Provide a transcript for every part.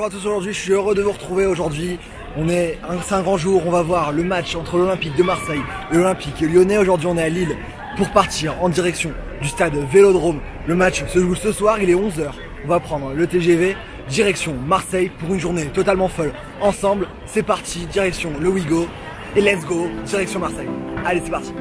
bonjour à tous, aujourd'hui je suis heureux de vous retrouver aujourd'hui. C'est un grand jour, on va voir le match entre l'Olympique de Marseille et l'Olympique lyonnais. Aujourd'hui on est à Lille pour partir en direction du stade Vélodrome. Le match se joue ce soir, il est 11 h. On va prendre le TGV direction Marseille pour une journée totalement folle. Ensemble, c'est parti, direction le Ouigo et let's go, direction Marseille. Allez, c'est parti.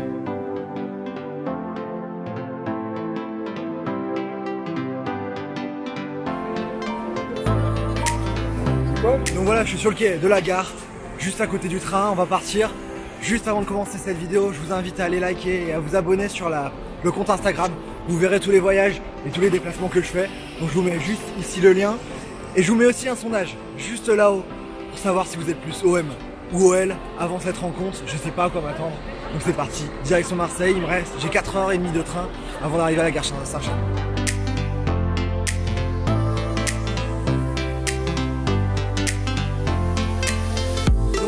Donc voilà, je suis sur le quai de la gare, juste à côté du train, on va partir. Juste avant de commencer cette vidéo, je vous invite à aller liker et à vous abonner sur le compte Instagram. Vous verrez tous les voyages et tous les déplacements que je fais. Donc je vous mets juste ici le lien. Et je vous mets aussi un sondage, juste là-haut, pour savoir si vous êtes plus OM ou OL avant cette rencontre. Je sais pas à quoi m'attendre. Donc c'est parti, direction Marseille, il me reste, j'ai 4h30 de train avant d'arriver à la gare Saint-Charles.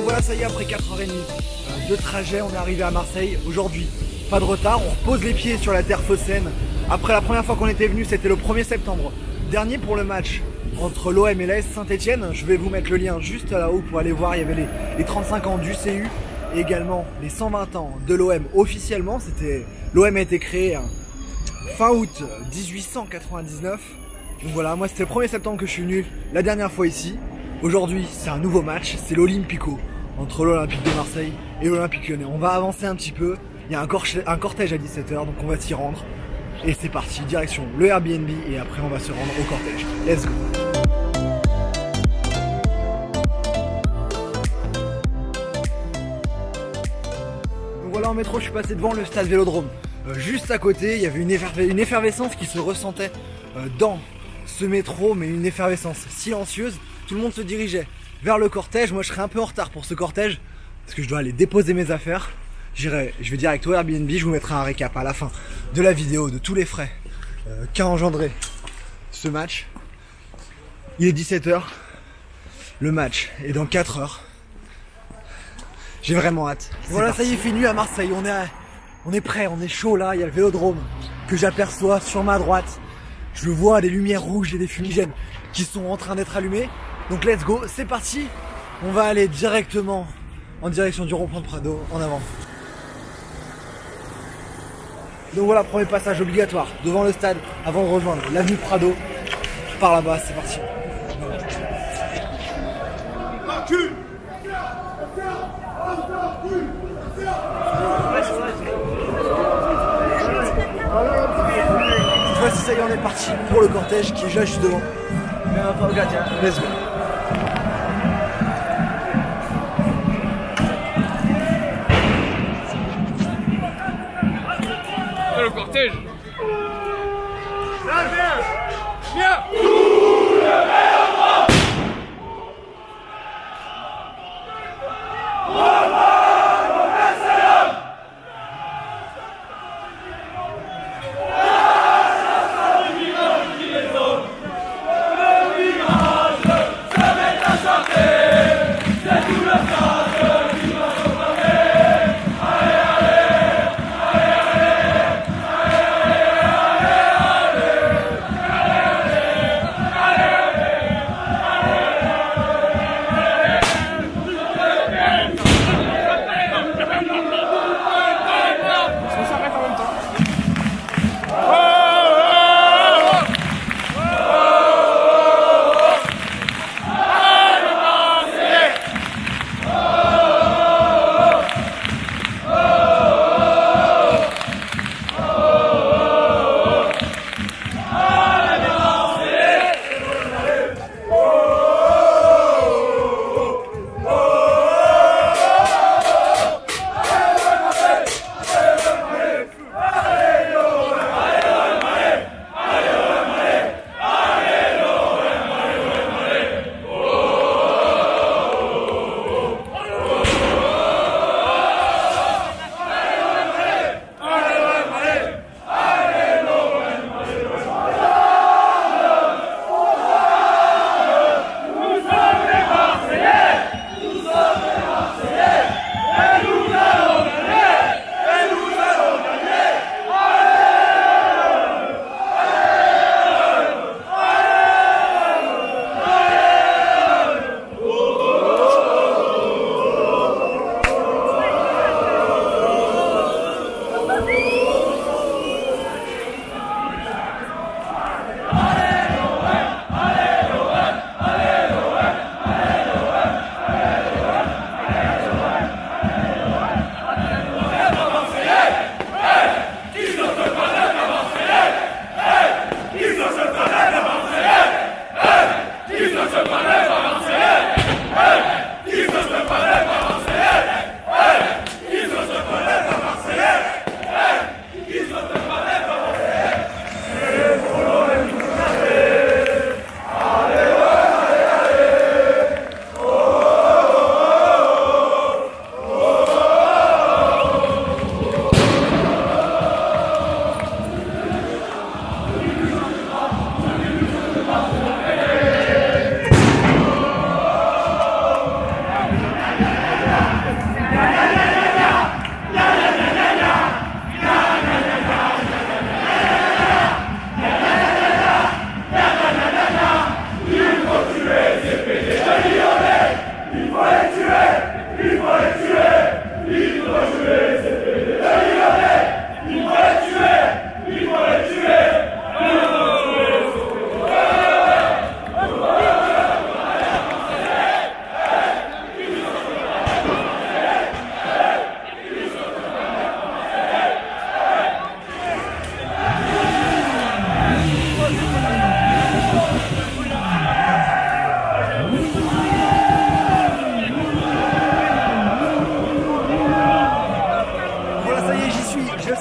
Voilà, ça y est, après 4h30 de trajet, on est arrivé à Marseille. Aujourd'hui, pas de retard, on repose les pieds sur la terre phocéenne. Après la première fois qu'on était venu, c'était le 1er septembre dernier pour le match entre l'OM et l'AS Saint-Etienne. Je vais vous mettre le lien juste là-haut pour aller voir. Il y avait les 35 ans du CU et également les 120 ans de l'OM officiellement. L'OM a été créé fin août 1899. Donc voilà, moi c'était le 1er septembre que je suis venu la dernière fois ici. Aujourd'hui, c'est un nouveau match, c'est l'Olympico entre l'Olympique de Marseille et l'Olympique lyonnais. On va avancer un petit peu, il y a un cortège à 17 h, donc on va s'y rendre. Et c'est parti, direction le Airbnb et après on va se rendre au cortège. Let's go! Donc voilà, en métro, je suis passé devant le stade Vélodrome. Juste à côté, il y avait une effervescence qui se ressentait dans ce métro, mais une effervescence silencieuse. Tout le monde se dirigeait vers le cortège. Moi je serai un peu en retard pour ce cortège parce que je dois aller déposer mes affaires. Je vais direct au Airbnb, je vous mettrai un récap à la fin de la vidéo de tous les frais qu'a engendré ce match. Il est 17 h, le match est dans 4 h. J'ai vraiment hâte. Voilà, ça y est, il fait nuit à Marseille, on est prêt, on est chaud là, il y a le Vélodrome que j'aperçois sur ma droite. Je vois des lumières rouges et des fumigènes qui sont en train d'être allumées. Donc let's go, c'est parti. On va aller directement en direction du rond-point de Prado, en avant. Donc voilà, premier passage obligatoire devant le stade avant de rejoindre l'avenue Prado. Par là-bas, c'est parti. Cette fois-ci, ça y est, on est parti pour le cortège qui est juste devant. Let's go. Le cortège. Viens.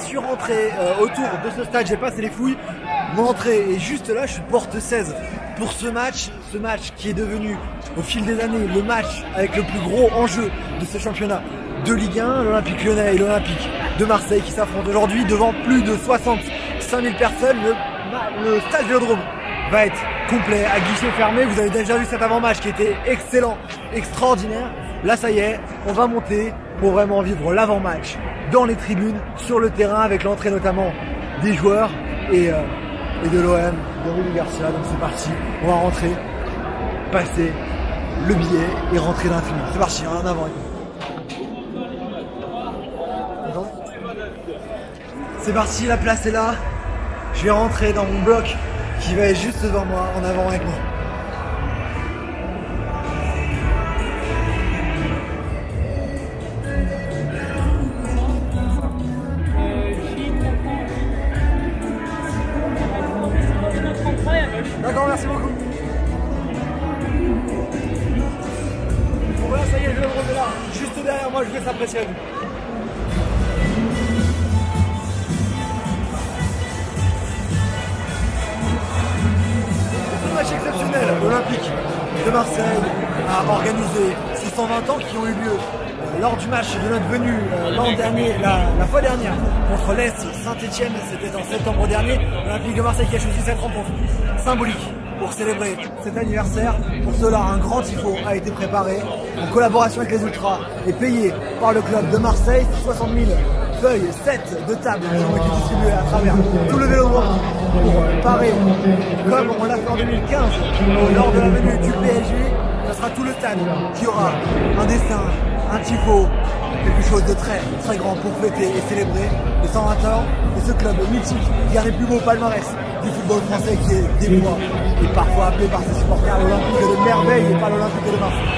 suis rentré autour de ce stade, j'ai passé les fouilles. Mon entrée est juste là, je suis porte 16 pour ce match qui est devenu au fil des années le match avec le plus gros enjeu de ce championnat de Ligue 1, l'Olympique Lyonnais et l'Olympique de Marseille qui s'affrontent aujourd'hui devant plus de 65 000 personnes. Le stade Vélodrome va être complet à guichet fermé. Vous avez déjà vu cet avant-match qui était excellent, extraordinaire. Là ça y est, on va monter pour vraiment vivre l'avant-match dans les tribunes, sur le terrain, avec l'entrée notamment des joueurs et de l'OM, de Rudy Garcia. Donc c'est parti, on va rentrer, passer le billet et rentrer dans la tribune. C'est parti, en avant. C'est parti, la place est là. Je vais rentrer dans mon bloc qui va être juste devant moi, en avant avec moi. D'accord, merci beaucoup. Voilà, ça y est, je vais me remettre là. Juste derrière moi, je vais s'apprécier à vous. C'est un match exceptionnel. L'Olympique de Marseille a organisé ces 120 ans qui ont eu lieu lors du match de notre venue l'an dernier, la fois dernière, contre l'Est Saint-Etienne, c'était en septembre dernier. L'Olympique de Marseille qui a choisi cette rencontre symbolique pour célébrer cet anniversaire. Pour cela, un grand tifo a été préparé en collaboration avec les Ultras et payé par le club de Marseille. 60 000 feuilles, 7 de tables qui ont été distribuées à travers tout le Vélodrome pour parer, comme on l'a fait en 2015 lors de la venue du PSG. Ce sera tout le stade qui aura un dessin, un tifo, quelque chose de très très grand pour fêter et célébrer les 120 ans de ce club mythique qui a les plus beaux palmarès du football français, qui est des fois et parfois appelé par ses supporters l'Olympique de merveille et pas l'Olympique de Marseille.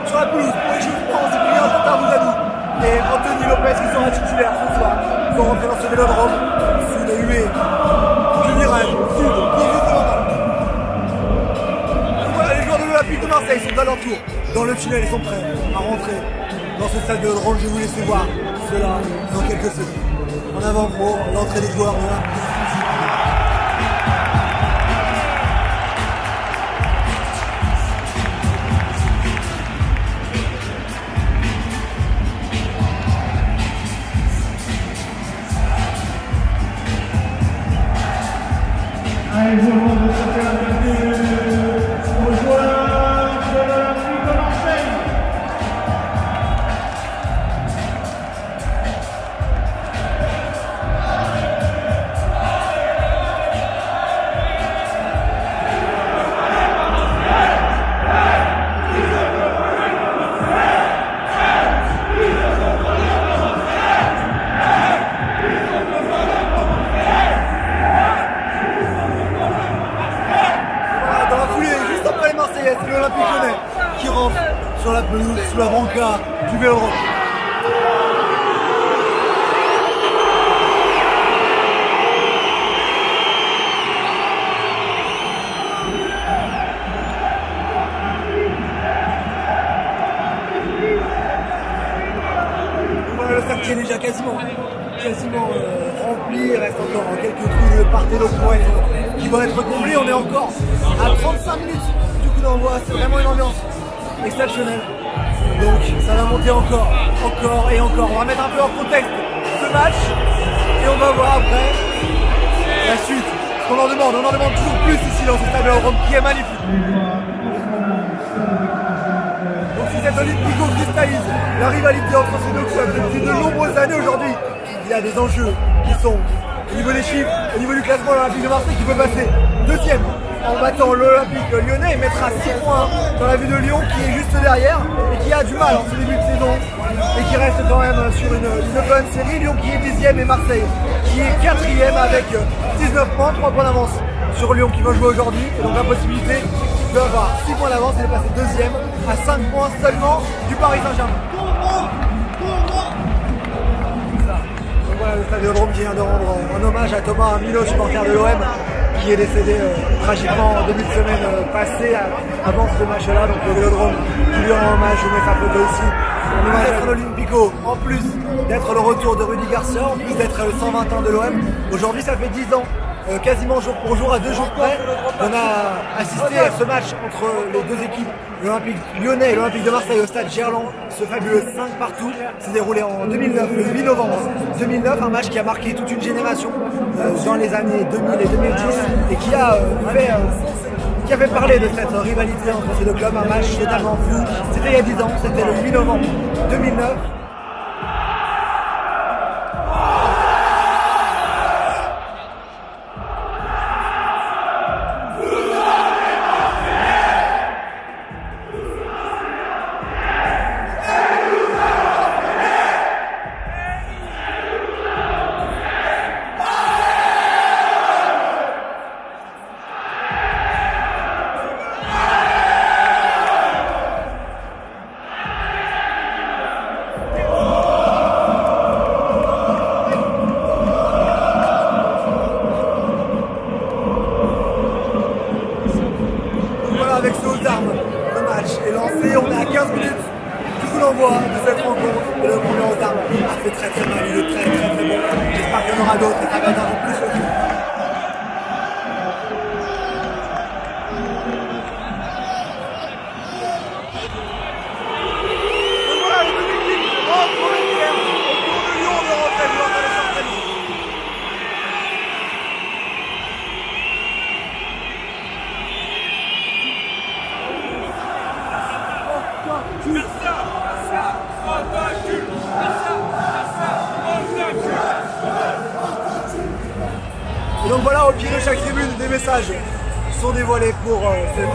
Sur la pelouse pour les Juifs France et puis Antoine et Anthony Lopez qui sera titulaire ce soir. Ils vont rentrer dans ce Vélodrome sous les huées du virage sud. Voilà, les joueurs de l'Olympique de Marseille sont à leur tour dans le tunnel, ils sont prêts à rentrer dans ce stade Vélodrome. Je vais vous laisser voir cela dans quelques secondes. En avant pour l'entrée des joueurs de l'Olympique. Allez, je vous demande de se faire aux joueurs de l'Olympique de Marseille. C'est l'Olympique Lyonnais qui rentre sur la pelouse, sous la brancard du Vélodrome. Voilà, le stade qui est déjà quasiment rempli. Il reste encore quelques trous de part et d'autre qui vont être comblés. On est encore à 35 minutes. C'est vraiment une ambiance exceptionnelle. Donc ça va monter encore et encore. On va mettre un peu en contexte ce match et on va voir après la suite. Ce qu'on en demande, on en demande toujours plus ici dans ce stade Vélodrome qui est magnifique. Donc si cette Olympico cristallise la rivalité entre ces deux clubs depuis de nombreuses années aujourd'hui, il y a des enjeux qui sont au niveau des chiffres, au niveau du classement. L'Olympique de Marseille qui peut passer deuxième en battant l'Olympique Lyonnais et mettra 6 points dans la vue de Lyon qui est juste derrière et qui a du mal en ce début de saison et qui reste quand même sur une bonne série. Lyon qui est 10e et Marseille qui est 4e avec 19 points, 3 points d'avance sur Lyon qui va jouer aujourd'hui. Et donc la possibilité peut avoir 6 points d'avance et de passer deuxième à 5 points seulement du Paris Saint-Germain. Donc voilà, le stade Vélodrome qui vient de rendre un hommage à Thomas Milo, supporter de l'OM, qui est décédé tragiquement en début de semaine passée avant ce match-là. Donc le Vélodrome qui lui rend hommage, je mets sa photo ici. On hommage à l'Olympico, en plus d'être le retour de Rudy Garcia, en plus d'être le 120 ans de l'OM. Aujourd'hui ça fait 10 ans. Quasiment jour pour jour, à 2 jours près, on a assisté à ce match entre les deux équipes, l'Olympique lyonnais et l'Olympique de Marseille au stade Gerland. Ce fabuleux 5 partout s'est déroulé en 2009, le 8 novembre 2009, un match qui a marqué toute une génération dans les années 2000 et 2010 et qui a fait parler de cette rivalité entre ces deux clubs, un match totalement fou. C'était il y a 10 ans, c'était le 8 novembre 2009. Avec ce haut d'armes, le match est lancé, on est à 15 minutes du coup l'envoi de cette rencontre et le premier haut d'armes a fait très très mal, il est très bon. J'espère qu'il y en aura d'autres et ça va être un peu plus aussi. Donc voilà, les deux équipes rentrent pour le tiers, autour de Lyon de rentrer, vous l'entendez certainement. Et donc voilà, au pied de chaque tribune, des messages sont dévoilés pour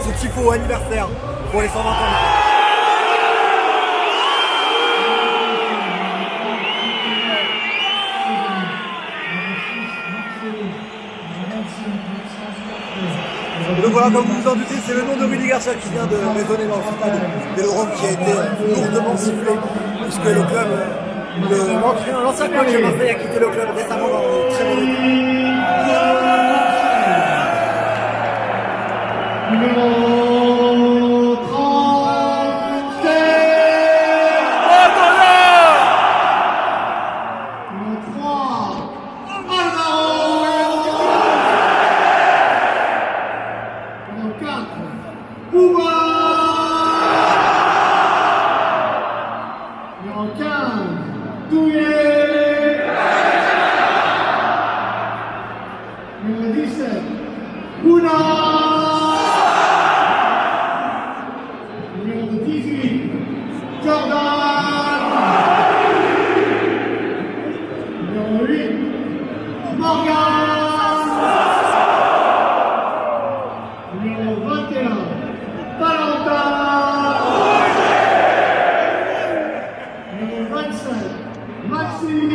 ce tifo anniversaire pour les 120 ans. Donc voilà, comme vous vous en doutez, c'est le nom de Rudy Garcia qui vient de résonner dans le stade Vélodrome qui a été lourdement sifflé, puisque le club, l'ancien coach de Marseille a quitté le club récemment dans le très mauvais temps. Numéro 37. Numéro 3. Alvaro. Numéro 4. Bouba. Numéro 15. Douillet. Numéro 17. Bouna. Numéro 18, Jordan. Numéro 8, Morgan. Numéro 21, Valentin. Numéro 27, Maxime.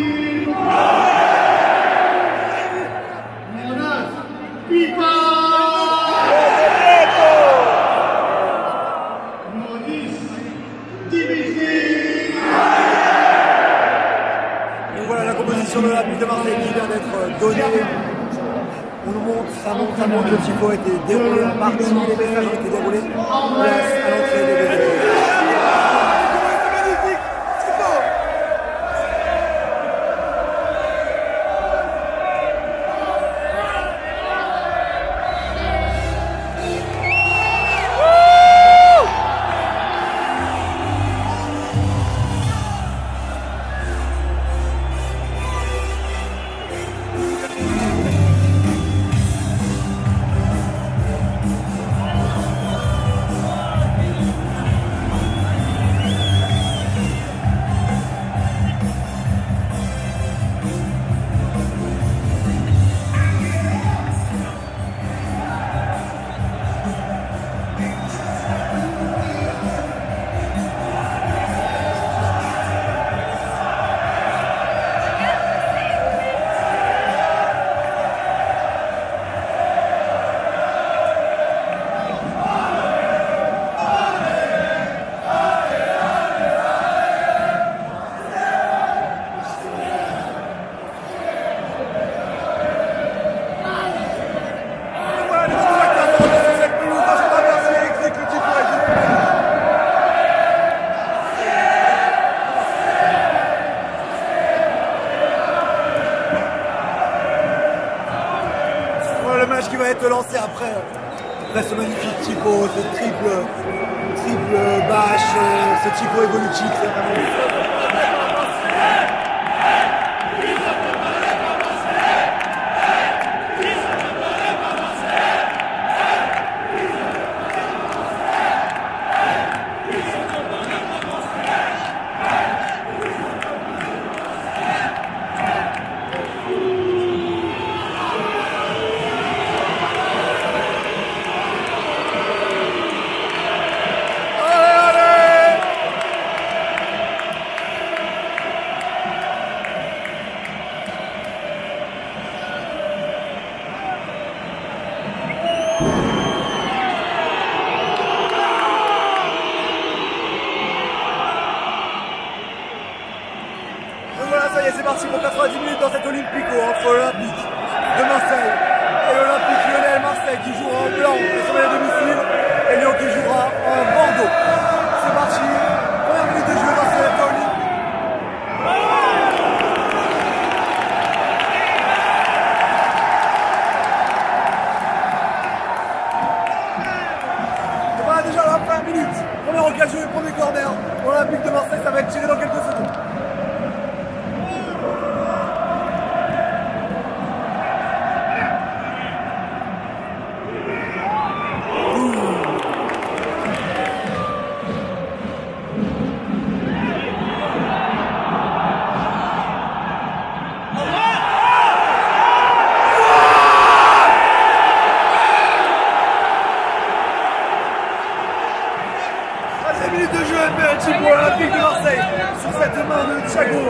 Numéro 9, Pipa. Donc voilà la composition de l'Olympique de Marseille qui vient d'être donnée. On nous montre, ça montre, le tifo a été déroulé en partie, les messages ont été déroulés. On laisse à l'entrée des deux. voudrais te lancer après ce magnifique typo, ce triple bâche, ce typo évolutif, c'est vraiment... C'est parti pour 90 minutes dans cet Olympico entre l'Olympique de Marseille et l'Olympique Lyonnais Marseille qui jouera en blanc sur les domiciles et Lyon qui jouera en bandeau. C'est parti, première minute de jeu dans cet Olympique. Et voilà déjà la première minute, première occasion et premier corner. L'Olympique de Marseille, ça va être tiré dans quelques secondes. Minutes de jeu, penalty pour l'Olympique de Marseille sur cette main de Thiago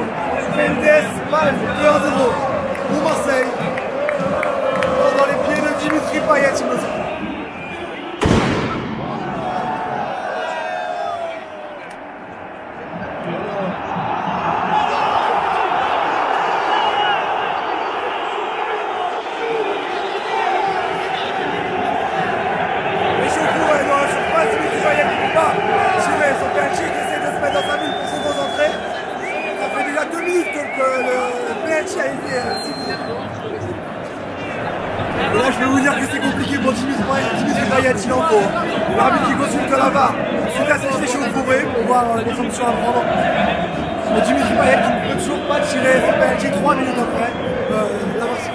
Mendes, balle de 1-0 pour Marseille dans les pieds de Dimitri Payet, il me semble. Et là je vais vous dire que c'est compliqué pour Dimitri Payet, il en faut. L'arbitre qui consulte la VAR, c'est assez séché au fourré pour voir les sanctions à prendre. Mais Dimitri Payet qui ne peut toujours pas tirer son penalty 3 minutes après l'avancée.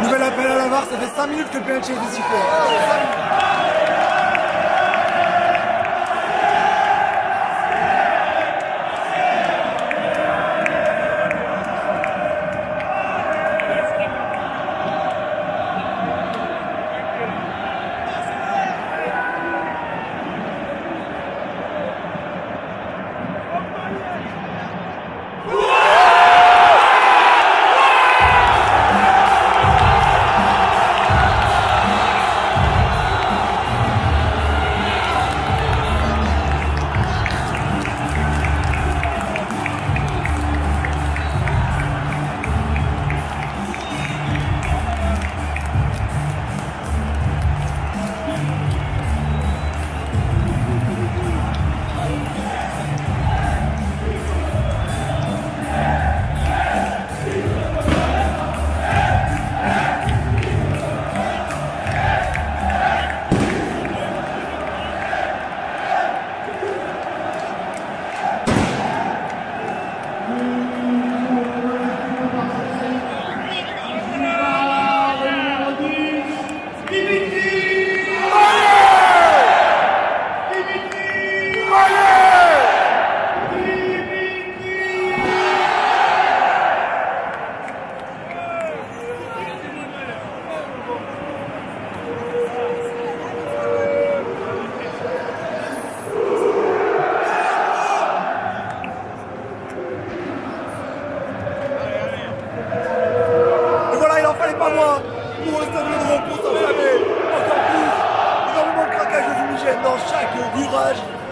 Nouvel appel à la VAR, ça fait 5 minutes que le penalty est sifflé.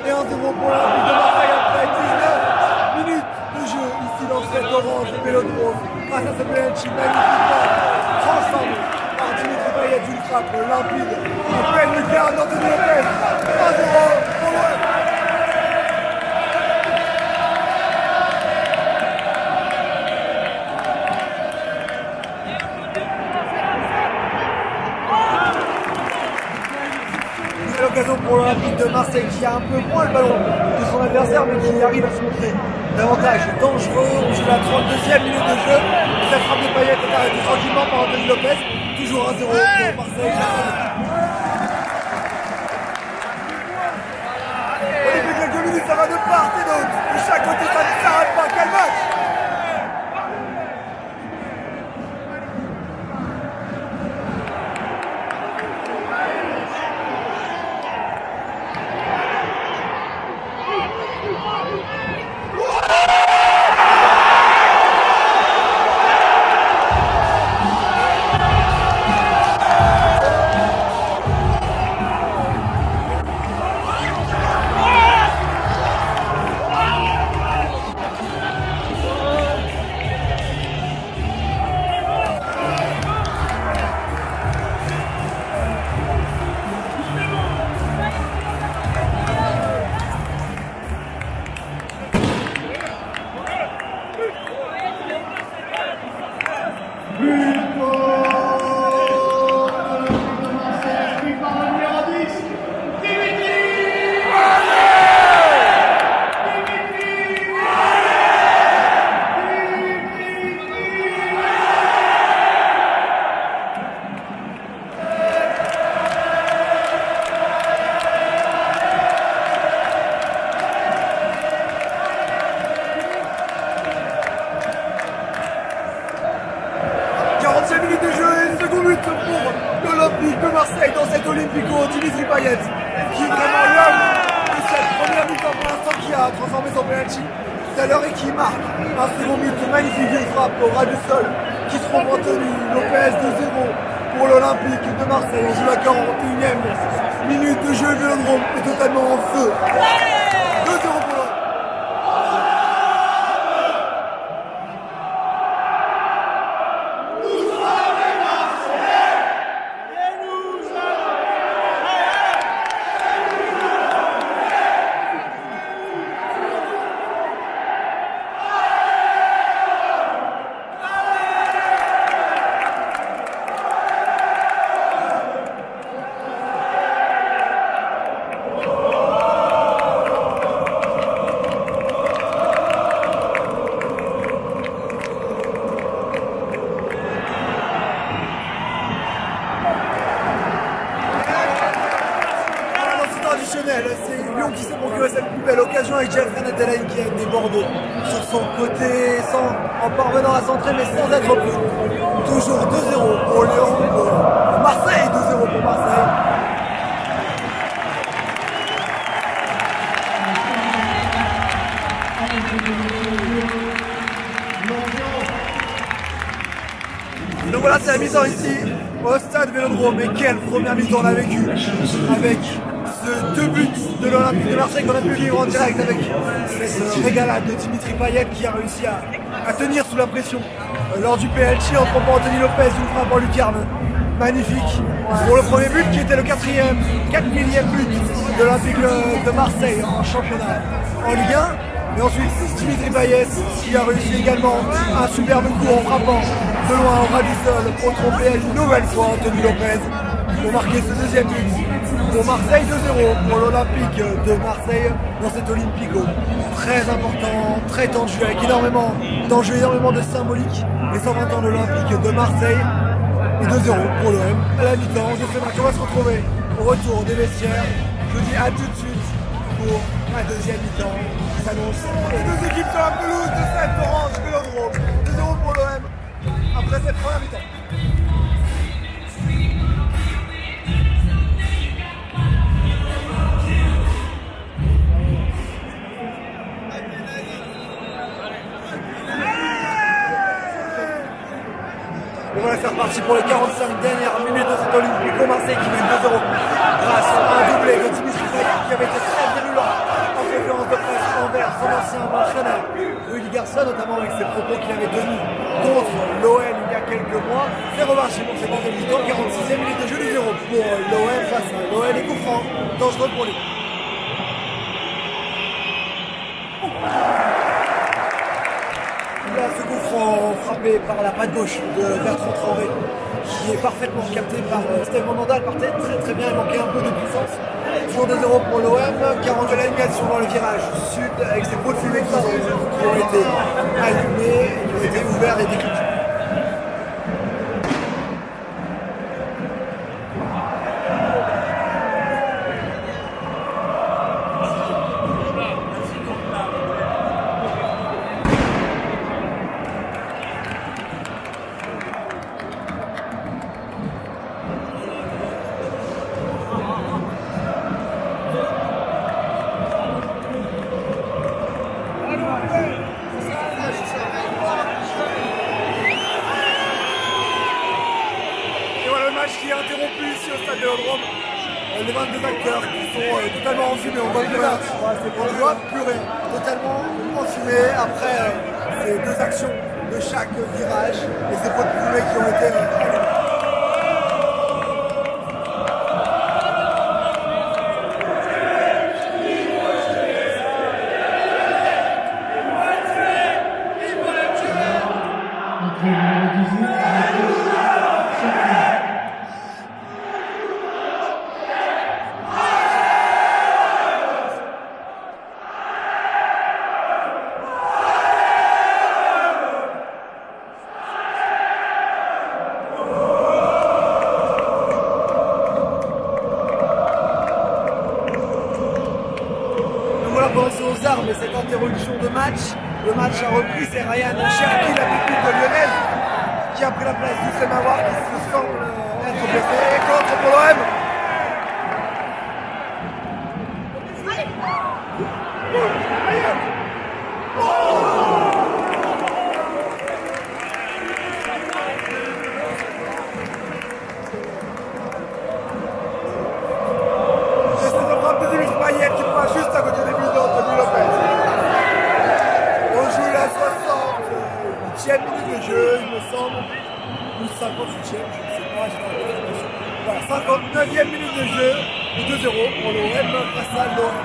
Et 1-0 pour l'Olympique de Marseille après 19 minutes de jeu ici dans cette orange vélodrome. Grâce à ce penalty magnifiquement transformé par Dimitri Payet d'une frappe limpide en pleine lucarne d'Anthony Lopez. 1-0 pour l'Olympique. l'occasion pour l'Olympique de Marseille qui a un peu moins le ballon que son adversaire mais qui arrive à se montrer davantage dangereux. On joue la 32e minute de jeu. Cette frappe de Payet est arrêtée tranquillement par Anthony Lopez. Toujours 1-0 pour Marseille. Depuis quelques minutes, ça va de part et d'autre. De chaque côté, ça ne s'arrête pas. Quel match! Minutes de jeu et second but pour l'Olympique de Marseille dans cet Olympico. Dimitri Payet qui est vraiment l'homme de cette première mi-temps pour l'instant, qui a transformé son penalty tout à l'heure et qui marque un second but magnifique, une frappe au ras du sol qui se trompe Anthony Lopez. 2-0 pour l'Olympique de Marseille. On joue la 41e minute de jeu. Le Vélodrome est totalement en feu. 2-0 pour l'Olympique. C'est Lyon qui s'est procuré cette plus belle occasion avec Jeffrey Natalaine qui a débordé sur son côté en parvenant à centrer mais sans être pris. Toujours 2-0 pour Lyon, pour Marseille, 2-0 pour Marseille. Donc voilà, c'est la mi-temps ici au stade Vélodrome. Mais quelle première mi-temps on a vécu avec ce 2 buts de l'Olympique de Marseille qu'on a pu vivre en direct, avec cette régalade de Dimitri Payet qui a réussi à tenir sous la pression lors du penalty en trompant Anthony Lopez, une frappe en lucarne magnifique pour le premier but qui était le 4e but de l'Olympique de Marseille en championnat en Ligue 1. Et ensuite Dimitri Payet qui a réussi également un superbe coup en frappant de loin au ras du sol pour tromper une nouvelle fois Anthony Lopez pour marquer ce deuxième but pour Marseille. 2-0 pour l'Olympique de Marseille dans cet Olympico très important, très tendu, avec énormément d'enjeux, énormément de symbolique. Les 120 ans de l'Olympique de Marseille et 2-0 pour l'OM à la mi-temps de ce match. On va se retrouver au retour des vestiaires. Je vous dis à tout de suite pour la deuxième mi-temps qui s'annonce. Les deux équipes sur la pelouse de cette orange Vélodrome. 2-0 pour l'OM après cette première mi-temps. Et voilà, c'est reparti pour les 45 dernières minutes de cet Olympique. Marseille qui mène 2-0 grâce à un doublé de Dimitri Payet qui avait été très virulent en conférence de presse envers son ancien entraîneur Rudy Garcia, notamment avec ses propos qu'il avait tenus contre l'OL il y a quelques mois. C'est remarché pour cette deuxième mi-temps, 46e minute de jeu, 2-0 pour l'OL face à l'OL et coup franc dangereux pour lui. Là, ce coup franc frappé par la patte gauche de Bertrand Traoré qui est parfaitement capté par Steve Mandanda. Elle partait très très bien, il manquait un peu de puissance toujours 2-0 pour l'OM, 42 l'animation dans le virage sud avec ses pots de fumée qui ont été allumés et qui ont été ouverts et déclenchés. Qui est interrompu ici au stade Vélodrome. Les 22 acteurs qui sont totalement enfumés. On voit pleurer, totalement enfumés après ces deux actions de chaque virage et ces pots de fumée qui ont été allumés. Pensez aux armes et cette interruption de match. Le match a repris, c'est Ryan Cherki, la pupille de Lionel, qui a pris la place du Semawar qui se semble être blessé. Et contre pour l'OM. Qui passe juste à côté des buts d'Anthony Lopez. On joue la 60e minute de jeu, il me semble, ou 58e, je ne sais pas, voilà, 59e minute de jeu, et 2-0 pour l'OM face à l'OM.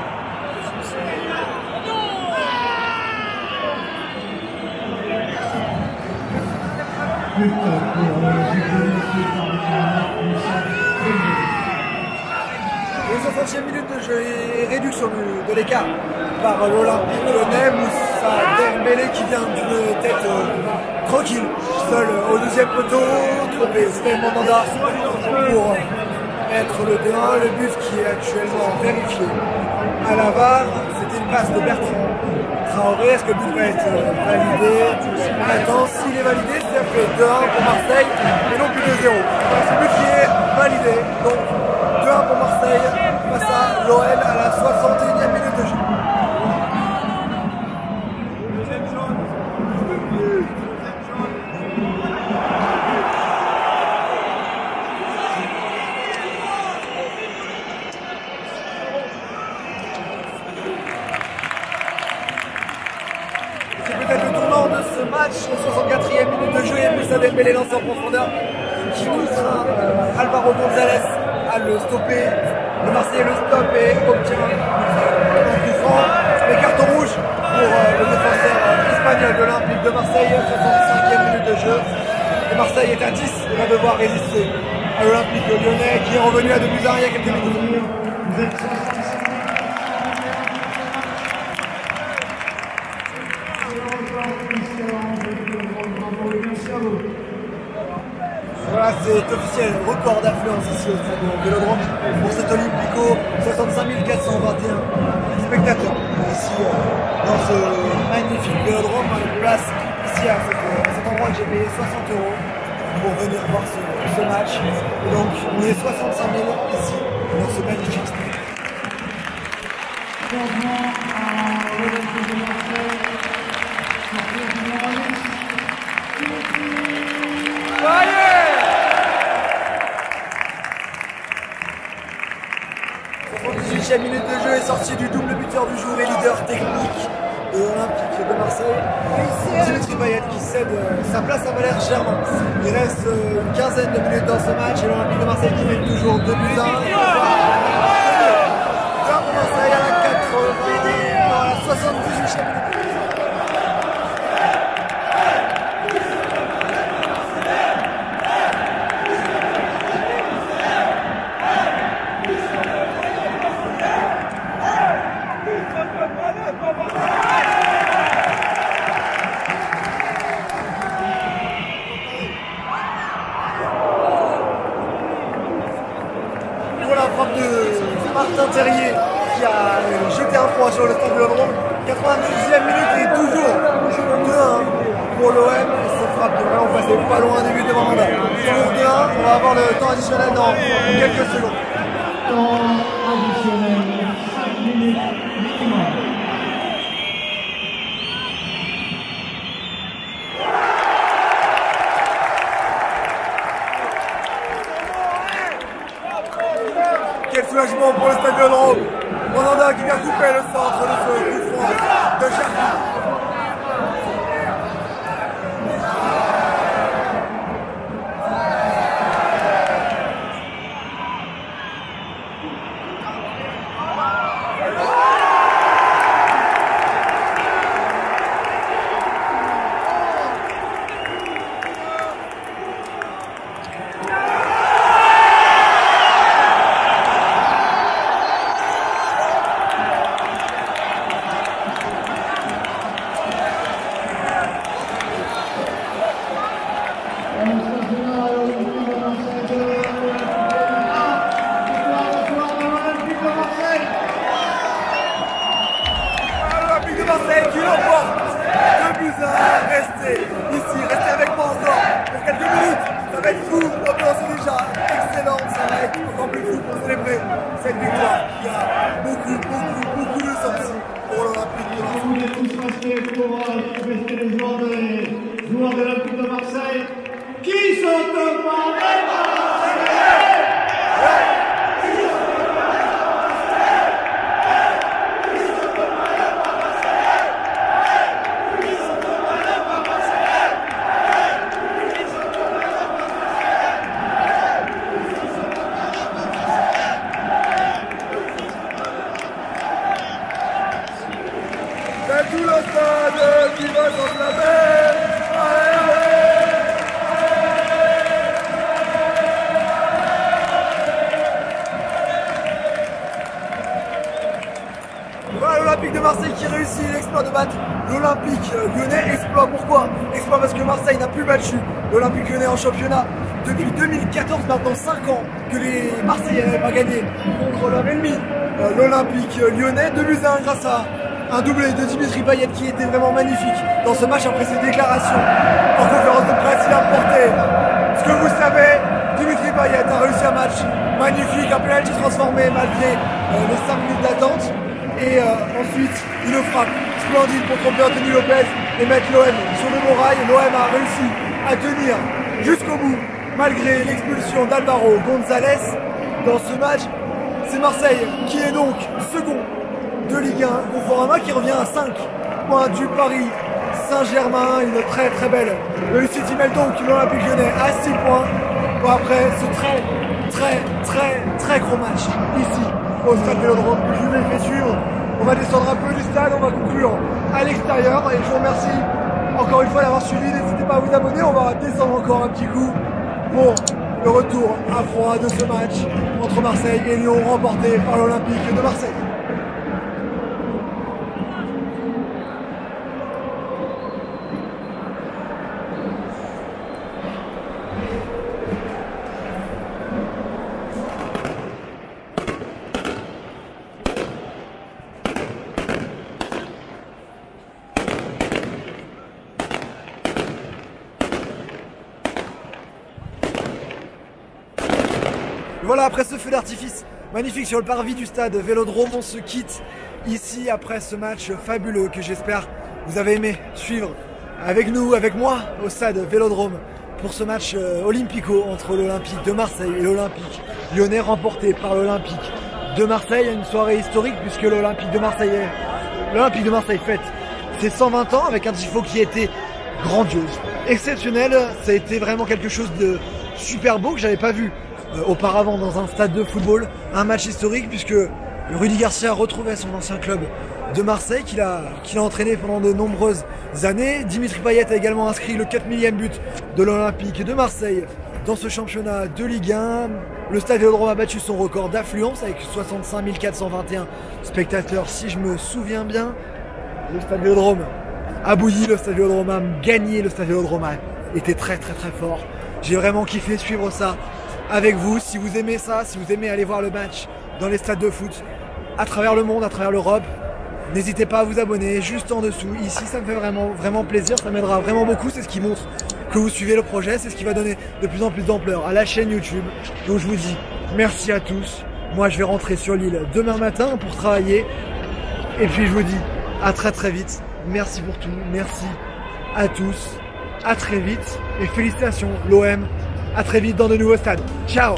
Les 60e minute de jeu et réduction de l'écart par l'Olympique Lyonnais. Moussa Dembélé qui vient d'une tête tranquille, seul au deuxième poteau, trompé Sven Mandanda pour être le 2-1. Le but qui est actuellement vérifié à la VAR, c'était une passe de Bertrand Traoré. Est-ce que le but va être validé? On attend. S'il est validé, c'est fait 2-1 pour Marseille et non plus 2-0. C'est le but qui est validé. Donc 2-1 pour Marseille face à l'OL à la 61e minute de jeu. C'est peut-être le tournant de ce match, la 64e minute de jeu et Moussa Dembélé lance en profondeur qui poussera Alvaro González à le stopper. Le Marseillais le stoppe et obtient un coup franc. Mais carton rouge pour le défenseur espagnol de l'Olympique de Marseille, 65e minute de jeu. Et Marseille est à 10 et va devoir résister à l'Olympique Lyonnais qui est revenu à 2-1 il y a quelques minutes. Voilà, c'est officiel, record d'affluence ici au stade Vélodrome pour cet Olympico, 65 421 spectateurs ici dans ce magnifique Vélodrome, une place ici à cet endroit que j'ai payé 60 € pour venir voir ce match. Et donc on est 65 000 ici dans ce magnifique stade. Allez! 78e minute de jeu est sorti du double buteur du jour et leader technique de l'Olympique de Marseille. Dimitri Payet qui cède sa place à Valère Germain. Il reste une quinzaine de minutes dans ce match et l'Olympique de Marseille qui mène toujours 2-1. Marseille à la 80, dans la 78e minute. frappe de Martin Terrier qui a jeté un froid sur le stade Vélodrome. 96e minute et toujours 2-1 pour l'OM. Cette frappe devrait vraiment passer pas loin du but de Mandanda. Toujours 2-1, on va avoir le temps additionnel dans quelques secondes. Temps additionnel, 5 minutes minimum. Quel soulagement pour le stade Vélodrome. Mandanda qui vient couper le centre de ce coup franc de Cherki. Marseille qui l'emporte. 2-1, restez ici, restez avec moi encore pour quelques minutes. Ça va être fou, l'ambiance est déjà excellente, ça va être encore plus fou pour célébrer cette victoire qui a beaucoup de sens pour l'Olympique de Marseille. Vous êtes tous restés pour fêter les joueurs de l'Olympique de Marseille qui sont devant les Marseillais. C'est tout le stade qui va s'enflammer. Voilà l'Olympique de Marseille qui réussit l'exploit de battre l'Olympique lyonnais. Exploit pourquoi? Exploit parce que Marseille n'a plus battu l'Olympique lyonnais en championnat depuis 2014, maintenant 5 ans que les Marseillais n'avaient pas gagné contre leur ennemi, l'Olympique lyonnais. 2-1 grâce à un doublé de Dimitri Payet qui était vraiment magnifique dans ce match après ses déclarations en conférence de presse. Il a porté ce que vous savez. Dimitri Payet a réussi un match magnifique, un penalty transformé malgré les 5 minutes d'attente. Et ensuite une frappe splendide pour tromper Anthony Lopez et mettre l'OM sur le bon rail. L'OM a réussi à tenir jusqu'au bout malgré l'expulsion d'Alvaro González dans ce match. C'est Marseille qui est donc second de Ligue 1, Conforama qui revient à 5 points du Paris Saint-Germain. Une très belle réussite. Il mêle donc l'Olympique lyonnais à 6 points après ce très gros match ici au stade Vélodrome que je vous ai fait suivre. On va descendre un peu du stade, on va conclure à l'extérieur et je vous remercie encore une fois d'avoir suivi. N'hésitez pas à vous abonner, on va descendre encore un petit coup pour le retour à froid de ce match entre Marseille et Lyon remporté par l'Olympique de Marseille. Voilà, après ce feu d'artifice magnifique sur le parvis du stade Vélodrome, on se quitte ici après ce match fabuleux que j'espère vous avez aimé suivre avec nous, avec moi au stade Vélodrome pour ce match olympico entre l'Olympique de Marseille et l'Olympique lyonnais remporté par l'Olympique de Marseille. Une soirée historique puisque l'Olympique de Marseille fête ses 120 ans avec un tifo qui était grandiose, exceptionnel. Ça a été vraiment quelque chose de super beau que j'avais pas vu auparavant dans un stade de football, un match historique puisque Rudy Garcia retrouvait son ancien club de Marseille qu'il a entraîné pendant de nombreuses années. Dimitri Payet a également inscrit le 4 000e but de l'Olympique de Marseille dans ce championnat de Ligue 1. Le stade Vélodrome a battu son record d'affluence avec 65 421 spectateurs si je me souviens bien. Le stade Vélodrome a bouilli, le stade Vélodrome a gagné, le stade Vélodrome a été très fort. J'ai vraiment kiffé suivre ça avec vous. Si vous aimez ça, si vous aimez aller voir le match dans les stades de foot à travers le monde, à travers l'Europe, n'hésitez pas à vous abonner juste en dessous. Ici, ça me fait vraiment plaisir, ça m'aidera vraiment beaucoup. C'est ce qui montre que vous suivez le projet, c'est ce qui va donner de plus en plus d'ampleur à la chaîne YouTube. Donc je vous dis merci à tous. Moi, je vais rentrer sur l'île demain matin pour travailler. Et puis je vous dis à très vite. Merci pour tout, merci à tous. À très vite et félicitations l'OM. À très vite dans de nouveaux stades. Ciao!